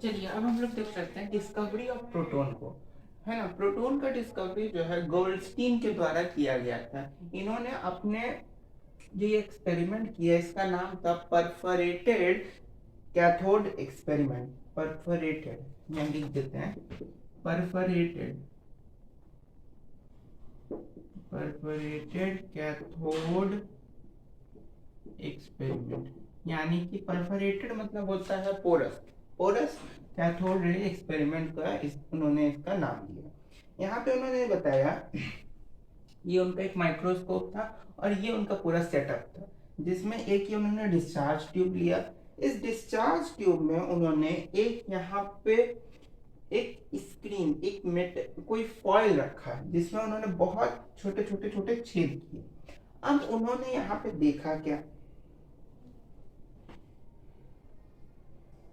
चलिए अब हम लोग देख सकते हैं डिस्कवरी ऑफ प्रोटॉन को, है ना। प्रोटॉन का डिस्कवरी जो है गोल्डस्टीन के द्वारा किया गया था। इन्होंने अपने जो ये एक्सपेरिमेंट किया इसका नाम था परफोरेटेड कैथोड एक्सपेरिमेंट। परफोरेटेड यहाँ लिख देते हैं, परफोरेटेड परफोरेटेड कैथोड एक्सपेरिमेंट, यानी कि परफोरेटेड मतलब होता है porous, porous cathode ray experiment का उन्होंने इसका नाम दिया। यहाँ पे उन्होंने बताया ये उनका एक माइक्रोस्कोप था और ये उनका पूरा सेटअप था, जिसमें एक ये उन्होंने डिस्चार्ज ट्यूब लिया। इस डिस्चार्ज ट्यूब में उन्होंने एक यहाँ पे एक स्क्रीन, एक मेट कोई फॉयल रखा जिसमें उन्होंने बहुत छोटे छोटे छोटे छेद किए। अब उन्होंने यहाँ पे देखा क्या,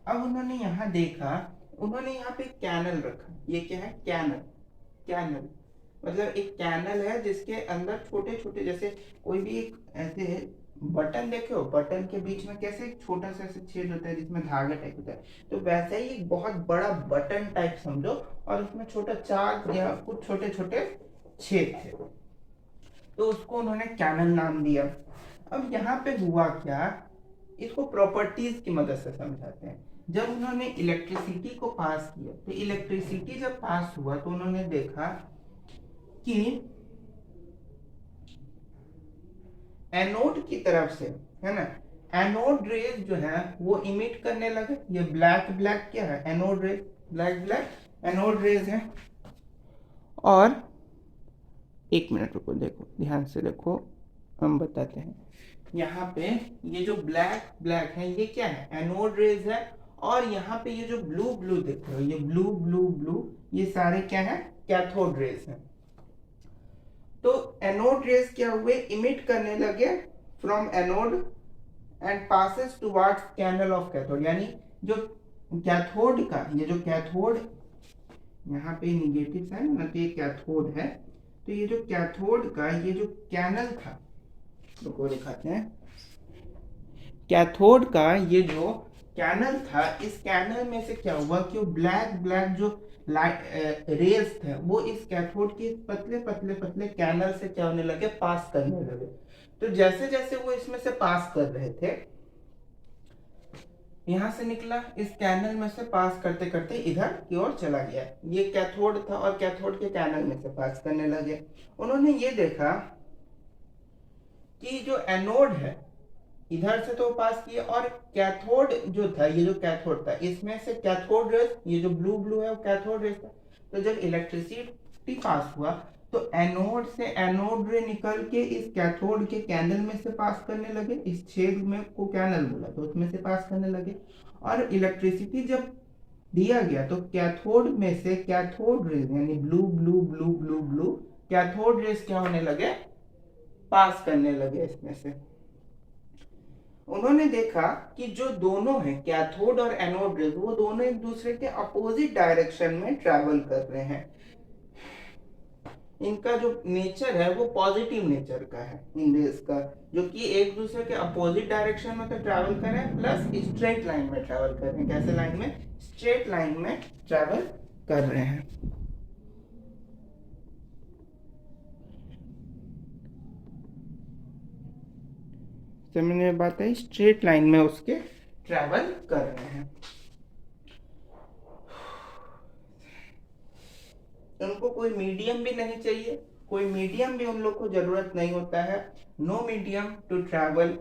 अब उन्होंने यहाँ देखा, उन्होंने यहाँ पे कैनल रखा। ये क्या है, कैनल। कैनल मतलब एक कैनल है जिसके अंदर छोटे छोटे, जैसे कोई भी एक ऐसे बटन देखे हो, बटन के बीच में कैसे एक छोटा सा ऐसे छेद होता है जिसमें धागा टाइप होता है, तो वैसा ही एक बहुत बड़ा बटन टाइप समझो, और उसमें छोटा चार या कुछ छोटे छोटे छेद थे, तो उसको उन्होंने कैनल नाम दिया। अब यहाँ पे हुआ क्या, इसको प्रॉपर्टीज की मदद से समझाते हैं। जब उन्होंने इलेक्ट्रिसिटी को पास किया, तो इलेक्ट्रिसिटी जब पास हुआ तो उन्होंने देखा कि एनोड की तरफ से, है ना, एनोड रेज जो है वो इमिट करने लगे। ये ब्लैक ब्लैक क्या है, anode rays, black black anode rays है। और एक मिनट रुको, देखो ध्यान से देखो, हम बताते हैं। यहाँ पे ये जो ब्लैक ब्लैक है ये क्या है, एनोड रेज है। और यहाँ पे ये जो ब्लू ब्लू देख रहे हो, ये ब्लू ब्लू ब्लू, ये सारे क्या है, कैथोड रेज है। तो एनोड रेज क्या हुए, इमिट करने लगे from anode and passes towards canal of cathode, यानी जो कैथोड का, ये जो कैथोड यहाँ पे निगेटिव साइन ना, तो ये कैथोड है, तो ये जो कैथोड का ये जो कैनल था, तो दिखाते हैं। कैथोड का ये जो कैनल था, इस कैनल में से क्या हुआ कि वो ब्लैक ब्लैक जो रेज थे वो इस कैथोड के पतले पतले पतले कैनल से क्या होने लगे, पास करने लगे। तो जैसे जैसे वो इसमें से पास कर रहे थे, यहां से निकला, इस कैनल में से पास करते करते इधर की ओर चला गया। ये कैथोड था और कैथोड के कैनल में से पास करने लगे। उन्होंने ये देखा कि जो एनोड है इधर से तो पास किया, और कैथोड जो था, ये जो कैथोड था इसमें से कैथोड रेज, ये जो ब्लू ब्लू है वो कैथोड रेज था। तो जब इलेक्ट्रिसिटी पास हुआ तो एनोड से एनोड रे निकल के इस कैथोड के कैनल में से पास करने लगे, इस छेद में को कैनल बोला तो उसमें से पास करने लगे। और इलेक्ट्रिसिटी जब दिया गया तो कैथोड में से कैथोड रेज यानी blue blue blue blue blue cathode rays क्या होने लगे, पास करने लगे इसमें से। उन्होंने देखा कि जो दोनों हैं कैथोड और एनोड रेज, वो दोनों एक दूसरे के अपोजिट डायरेक्शन में ट्रैवल कर रहे हैं। इनका जो नेचर है वो पॉजिटिव नेचर का है इन रेज का, जो कि एक दूसरे के अपोजिट डायरेक्शन में तो ट्रैवल कर रहे हैं, प्लस स्ट्रेट लाइन में ट्रैवल कर रहे हैं। कैसे लाइन में, स्ट्रेट लाइन में ट्रैवल कर रहे हैं। समझ में बात है, स्ट्रेट लाइन में उसके ट्रैवल कर रहे हैं। उनको कोई मीडियम भी नहीं चाहिए, कोई मीडियम भी उन लोग को जरूरत नहीं होता है, नो मीडियम टू ट्रैवल।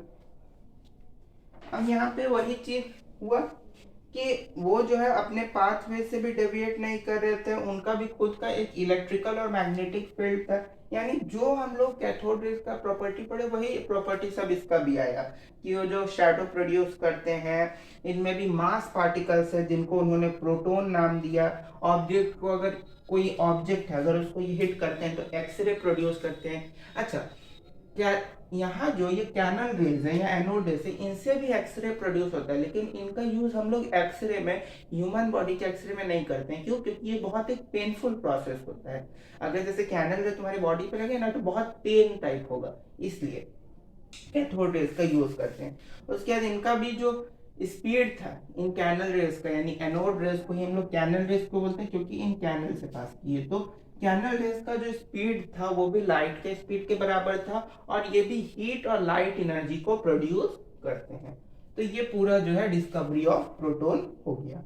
अब यहाँ पे वही चीज हुआ कि वो जो है अपने पाथवे से भी डेविएट नहीं कर रहे थे, उनका भी खुद का एक इलेक्ट्रिकल और मैग्नेटिक फील्ड था। यानी जो हम लोग कैथोड रेज का प्रॉपर्टी पढ़े वही प्रॉपर्टी सब इसका भी आया, कि वो जो शैडो प्रोड्यूस करते हैं, इनमें भी मास पार्टिकल्स है जिनको उन्होंने प्रोटॉन नाम दिया। ऑब्जेक्ट को, अगर कोई ऑब्जेक्ट है अगर उसको ये हिट करते हैं तो एक्सरे प्रोड्यूस करते हैं। अच्छा, क्या यहाँ जो ये कैनल रेज है या एनोड रेज है, इनसे भी एक्सरे प्रोड्यूस होता है, लेकिन इनका यूज हम लोग एक्सरे में, ह्यूमन बॉडी के एक्सरे में नहीं करते हैं। क्यों? क्योंकि ये बहुत एक पेनफुल प्रोसेस होता है। अगर जैसे कैनल रेज तुम्हारी बॉडी पे लगे ना तो बहुत पेन टाइप होगा, इसलिए कैथोड रेज का यूज करते हैं। उसके बाद इनका भी जो स्पीड था इन कैनल रेस का, यानी एनोड रेस को ही हम लोग कैनल रेस को बोलते हैं क्योंकि इन कैनल से पास किए, तो कैनल रेस का जो स्पीड था वो भी लाइट के स्पीड के बराबर था, और ये भी हीट और लाइट एनर्जी को प्रोड्यूस करते हैं। तो ये पूरा जो है डिस्कवरी ऑफ प्रोटॉन हो गया।